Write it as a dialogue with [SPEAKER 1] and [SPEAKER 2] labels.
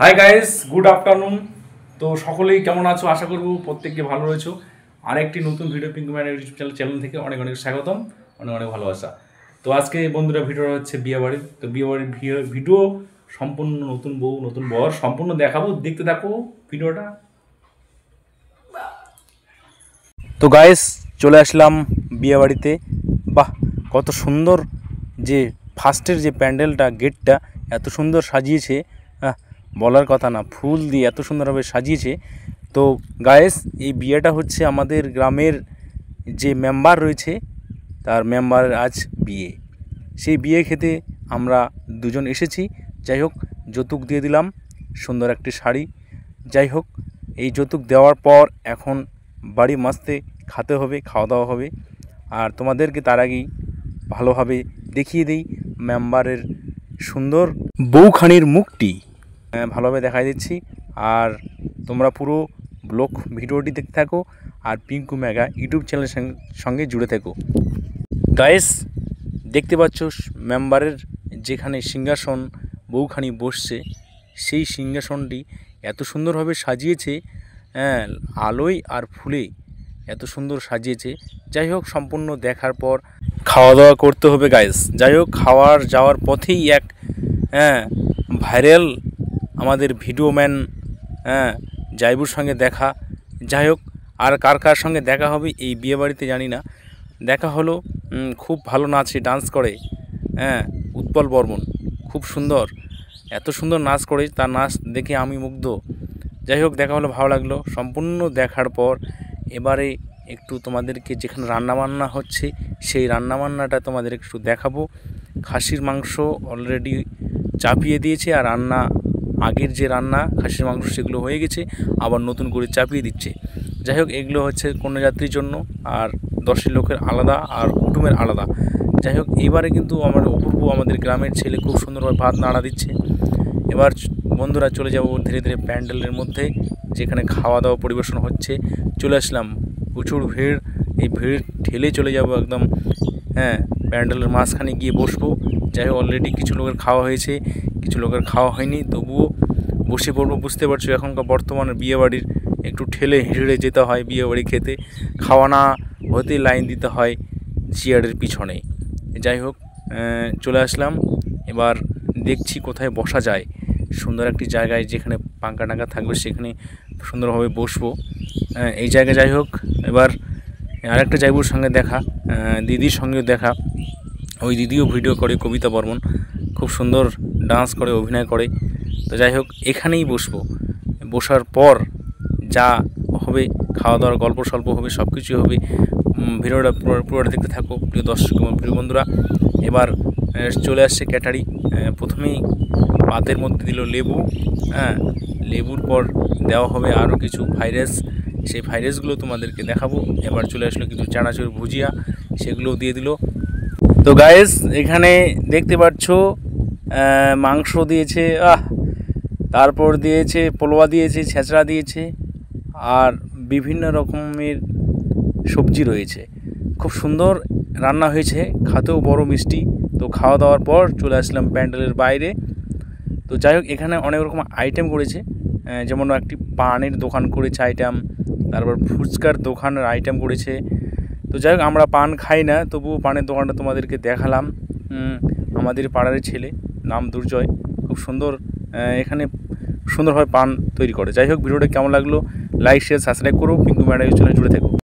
[SPEAKER 1] Hi guys, good afternoon. তো সকলেই কেমন আছো? আশা করব প্রত্যেককে ভালো রয়েছো। আরেকটি নতুন video Pinku man YouTube channel থেকে অনেক অনেক স্বাগতম, অনেক অনেক ভালোবাসা। তো আজকে বন্ধুরা ভিডিওটা হচ্ছে বিয়েবাড়ির। তো বিয়েবাড়ির ভিডিও সম্পূর্ণ নতুন বউ নতুন বর সম্পূর্ণ দেখাবো, দেখতে থাকো ভিডিওটা। তো গাইস, চলে আসলাম বিয়েবাড়িতে। বাহ, কত সুন্দর যে ফার্স্টের যে প্যান্ডেলটা, গেটটা এত সুন্দর সাজিয়েছে, বলার কথা না। ফুল দিয়ে এত সুন্দরভাবে সাজিয়েছে। তো গায়েস, এই বিয়েটা হচ্ছে আমাদের গ্রামের যে মেম্বার রয়েছে তার মেম্বারের আজ বিয়ে। সেই বিয়ে খেতে আমরা দুজন এসেছি। যাই হোক, যৌতুক দিয়ে দিলাম সুন্দর একটি শাড়ি। যাই হোক, এই যৌতুক দেওয়ার পর এখন বাড়ি মাসতে খাতে হবে, খাওয়া দাওয়া হবে। আর তোমাদেরকে তার আগেই ভালোভাবে দেখিয়ে দিই মেম্বারের সুন্দর বউখানির মুখটি ভালোভাবে দেখাই দিচ্ছি। আর তোমরা পুরো ব্লগ ভিডিওটি দেখতে থাকো আর পিঙ্কু মেগা ইউটিউব চ্যানেলের সঙ্গে জুড়ে থাকো। গাইস, দেখতে পাচ্ছ মেম্বারের যেখানে সিংহাসন বউখানি বসছে, সেই সিংহাসনটি এত সুন্দরভাবে সাজিয়েছে, আলোয় আর ফুলে এত সুন্দর সাজিয়েছে। যাই হোক, সম্পূর্ণ দেখার পর খাওয়া দাওয়া করতে হবে গাইস। যাই হোক, যাওয়ার পথেই এক ভাইরাল আমাদের ভিডিও ম্যান জাইবুর সঙ্গে দেখা। যাই হোক, আর কার কার সঙ্গে দেখা হবে এই বিয়েবাড়িতে জানি না। দেখা হলো, খুব ভালো নাচে, ডান্স করে, উৎপল বর্মন খুব সুন্দর, এত সুন্দর নাচ করে, তার নাচ দেখে আমি মুগ্ধ। যাই হোক, দেখা হলো, ভালো লাগলো। সম্পূর্ণ দেখার পর এবারে একটু তোমাদেরকে যেখানে রান্নাবান্না হচ্ছে সেই রান্নাবান্নাটা তোমাদের একটু দেখাবো। খাসির মাংস অলরেডি চাপিয়ে দিয়েছে, আর আগের যে রান্না খাসির মাংস সেগুলো হয়ে গেছে, আবার নতুন করে চাপিয়ে দিচ্ছে। যাই হোক, এগুলো হচ্ছে কন্যাযাত্রীর জন্য, আর 10 লোকের আলাদা আর কুটুমের আলাদা। যাই হোক, এবারে কিন্তু আমাদের গ্রামের ছেলে খুব সুন্দরভাবে ভাত নাড়া দিচ্ছে। এবার বন্ধুরা চলে যাব ধীরে ধীরে প্যান্ডেলের মধ্যে, যেখানে খাওয়া দাওয়া পরিবেশন হচ্ছে। চলে আসলাম, প্রচুর ভিড়, এই ভিড় ঠেলে চলে যাব একদম প্যান্ডেলের মাঝখানে গিয়ে বসবো। যাই হোক, অলরেডি কিছু লোকের খাওয়া হয়েছে, কিছু লোকের খাওয়া হয়নি, তবুও বসে পড়বো। বুঝতে পারছো এখনকার বর্তমানে বিয়েবাড়ির একটু ঠেলে হেঁড়ে যেতে হয় বিয়েবাড়ি খেতে, খাওয়া না হতে লাইন দিতে হয় চেয়ারের পিছনে। যাই হোক, চলে আসলাম। এবার দেখছি কোথায় বসা যায়, সুন্দর একটি জায়গায় যেখানে পাঙ্কা টাঙ্কা থাকবে সেখানে সুন্দরভাবে বসবো এই জায়গায়। যাই হোক, এবার আরেকটা জাইবুর সঙ্গে দেখা, দিদির সঙ্গেও দেখা। ওই দিদিও ভিডিও করে, কবিতা বর্মন, খুব সুন্দর ডান্স করে, অভিনয় করে। তো যাই হোক, এখানেই বসবো। বসার পর যা হবে, খাওয়া দাওয়ার গল্প স্বল্প হবে, সব কিছুই হবে। ভিডিওটা পুরোটা দেখতে থাকো প্রিয় দর্শক এবং প্রিয় বন্ধুরা। এবার চলে আসছে ক্যাটারি। প্রথমেই পাতের মধ্যে দিল লেবু, লেবুর পর দেওয়া হবে আরও কিছু ভাইরাস, সেই ভাইরাসগুলো তোমাদেরকে দেখাবো। এবার চলে আসলো কিছু চানাচুর ভুজিয়া, সেগুলোও দিয়ে দিল। তো গাইস, এখানে দেখতে পাচ্ছ মাংস দিয়েছে, তারপর দিয়েছে পোলোয়া দিয়েছে, ছেঁচড়া দিয়েছে, আর বিভিন্ন রকমের সবজি রয়েছে। খুব সুন্দর রান্না হয়েছে, খাতেও বড় মিষ্টি। তো খাওয়া দাওয়ার পর চলে আসলাম প্যান্ডেলের বাইরে। তো যাই হোক, এখানে অনেক রকম আইটেম করেছে, যেমন একটি পানের দোকান করেছে আইটেম, তারপর ফুচকার দোকানের আইটেম করেছে। তো যাই হোক, আমরা পান খাই না, তবুও পানের দোকানটা তোমাদেরকে দেখালাম। আমাদের পাড়ার ছেলে, নাম দুর্জয়, খুব সুন্দর এখানে সুন্দরভাবে পান তৈরি করে। যাই হোক, ভিডিওটা কেমন লাগলো লাইক শেয়ার সাবস্ক্রাইব করো, পিঙ্কু ম্যাডাম চ্যানেল জুড়ে থেকো।